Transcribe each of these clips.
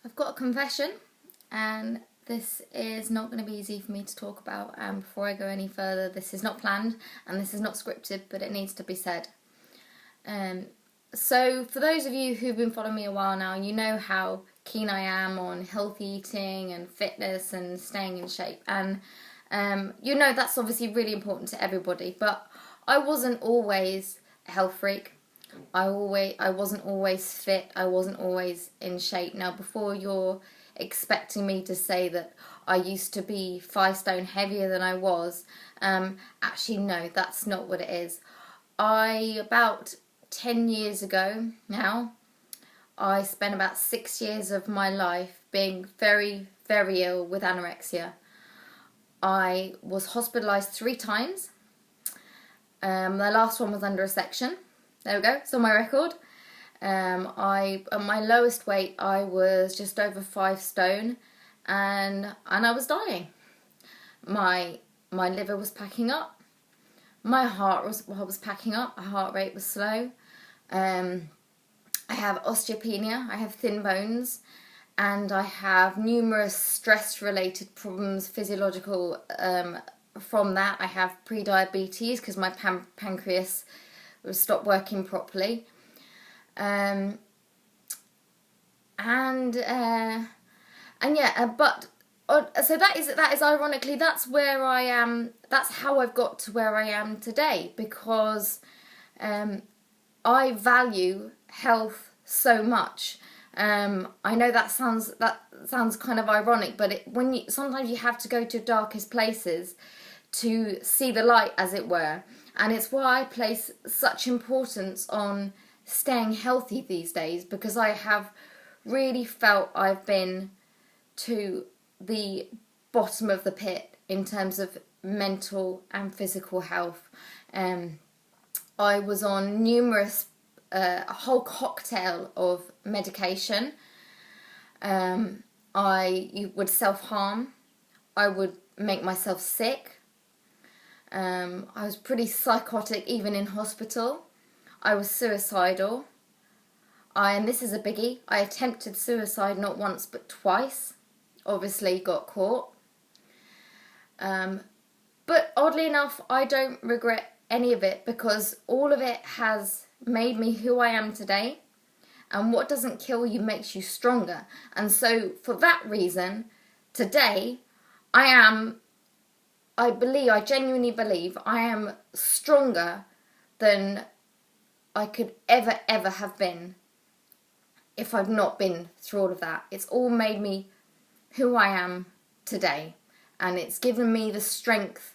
I've got a confession, and this is not going to be easy for me to talk about. And before I go any further, this is not planned and this is not scripted, but it needs to be said. So for those of you who've been following me a while now, you know how keen I am on healthy eating and fitness and staying in shape. And you know that's obviously really important to everybody, but I wasn't always a health freak. I wasn't always fit. I wasn't always in shape. Now, before you're expecting me to say that I used to be 5 stone heavier than I was, actually no, that's not what it is. About 10 years ago now, I spent about 6 years of my life being very, very ill with anorexia. I was hospitalised 3 times. The last one was under a section. There we go, it's on my record. At my lowest weight, I was just over 5 stone, and I was dying. My liver was packing up. My heart was packing up. My heart rate was slow. I have osteopenia. I have thin bones, and I have numerous stress-related problems, physiological. From that, I have pre-diabetes because my pancreas stopped working properly. But so that is ironically, that's where I am. That's how I've got to where I am today, because I value health so much. I know that sounds kind of ironic, but sometimes you have to go to darkest places to see the light, as it were. And it's why I place such importance on staying healthy these days, because I have really felt I've been to the bottom of the pit in terms of mental and physical health. I was on numerous, a whole cocktail of medication. I would self-harm. I would make myself sick. I was pretty psychotic even in hospital. I was suicidal. And this is a biggie, I attempted suicide not once but twice. Obviously got caught. But oddly enough, I don't regret any of it, because all of it has made me who I am today. And what doesn't kill you makes you stronger. And so for that reason, today I genuinely believe I am stronger than I could ever have been if I've not been through all of that. It's all made me who I am today, and it's given me the strength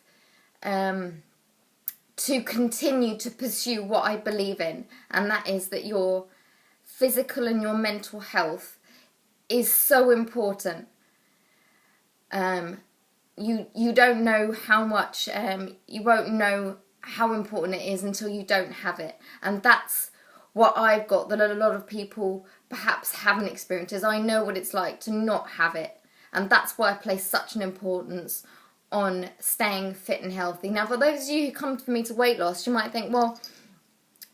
to continue to pursue what I believe in, and that is that your physical and your mental health is so important. You don't know how much, you won't know how important it is until you don't have it. And that's what I've got that a lot of people perhaps haven't experienced, is I know what it's like to not have it. And that's why I place such an importance on staying fit and healthy. Now, for those of you who come to me to weight loss, you might think, well,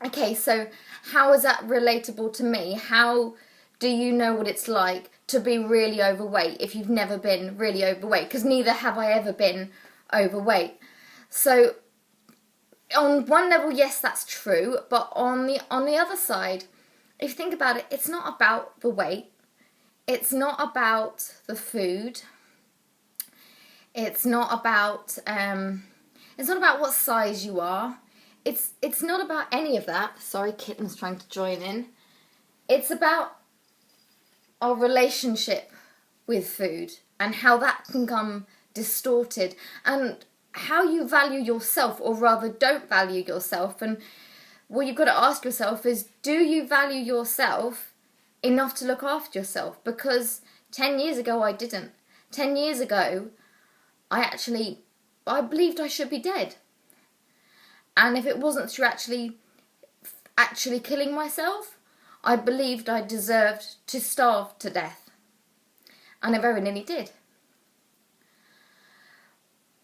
okay, so how is that relatable to me? How do you know what it's like to be really overweight if you've never been really overweight? Because neither have I ever been overweight. So on one level, yes, that's true. But on the other side, if you think about it, it's not about the weight. It's not about the food. It's not about what size you are. It's not about any of that. Sorry, kitten's trying to join in. It's about our relationship with food and how that can come distorted, and how you value yourself, or rather don't value yourself. And what you've got to ask yourself is, do you value yourself enough to look after yourself? Because 10 years ago I didn't. 10 years ago I believed I should be dead. And if it wasn't through actually killing myself, I believed I deserved to starve to death. And I very nearly did.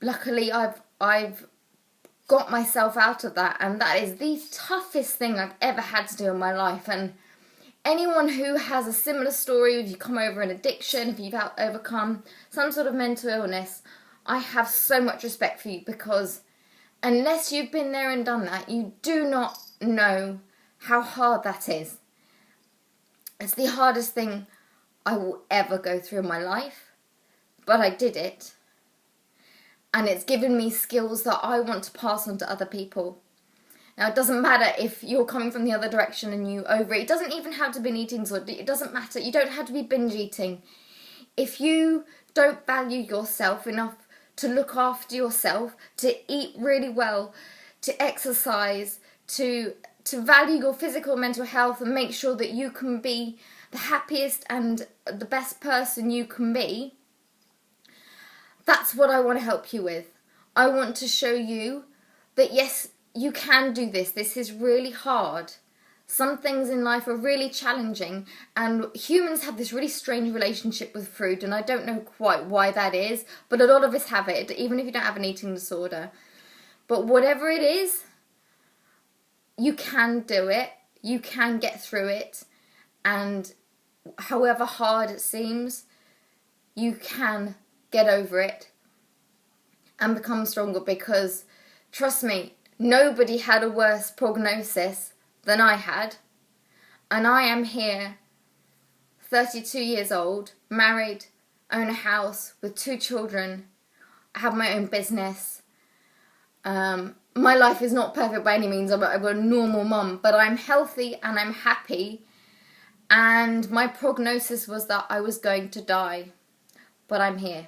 Luckily, I've got myself out of that, and that is the toughest thing I've ever had to do in my life. And anyone who has a similar story, if you come over an addiction, if you've overcome some sort of mental illness, I have so much respect for you, because unless you've been there and done that, you do not know how hard that is. It's the hardest thing I will ever go through in my life, but I did it. And it's given me skills that I want to pass on to other people. Now, it doesn't matter if you're coming from the other direction and you overeat. It doesn't even have to be an eating disorder. It doesn't matter. You don't have to be binge eating. If you don't value yourself enough to look after yourself, to eat really well, to exercise, to value your physical and mental health, and make sure that you can be the happiest and the best person you can be, that's what I want to help you with. I want to show you that yes, you can do this. This is really hard. Some things in life are really challenging, and humans have this really strange relationship with food, and I don't know quite why that is, but a lot of us have it, even if you don't have an eating disorder. But whatever it is, you can do it. You can get through it, and however hard it seems, you can get over it and become stronger, because trust me, nobody had a worse prognosis than I had, and I am here, 32 years old, married, own a house with 2 children, I have my own business. My life is not perfect by any means. I'm a normal mum, but I'm healthy and I'm happy, and my prognosis was that I was going to die, but I'm here.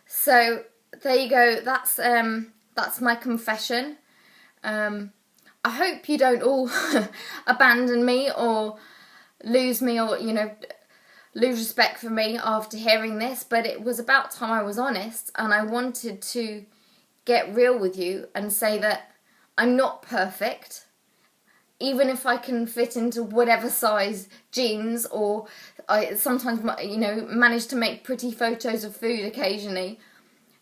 So there you go. That's my confession. I hope you don't all abandon me or lose me, or lose respect for me after hearing this. But it was about time I was honest, and I wanted to get real with you and say that I'm not perfect. Even if I can fit into whatever size jeans, or I sometimes manage to make pretty photos of food occasionally.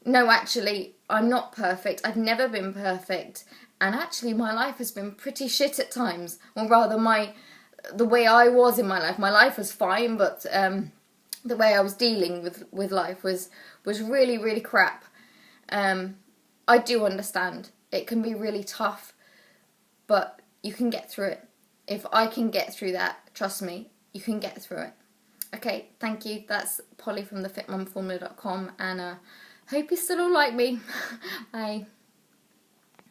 No, actually, I'm not perfect. I've never been perfect. And actually, my life has been pretty shit at times. Or rather, the way I was in my life. My life was fine, but the way I was dealing with life was really, really crap. I do understand. It can be really tough, but you can get through it. If I can get through that, trust me, you can get through it. Okay, thank you. That's Polly from thefitmumformula.com, and hope you still all like me. Bye.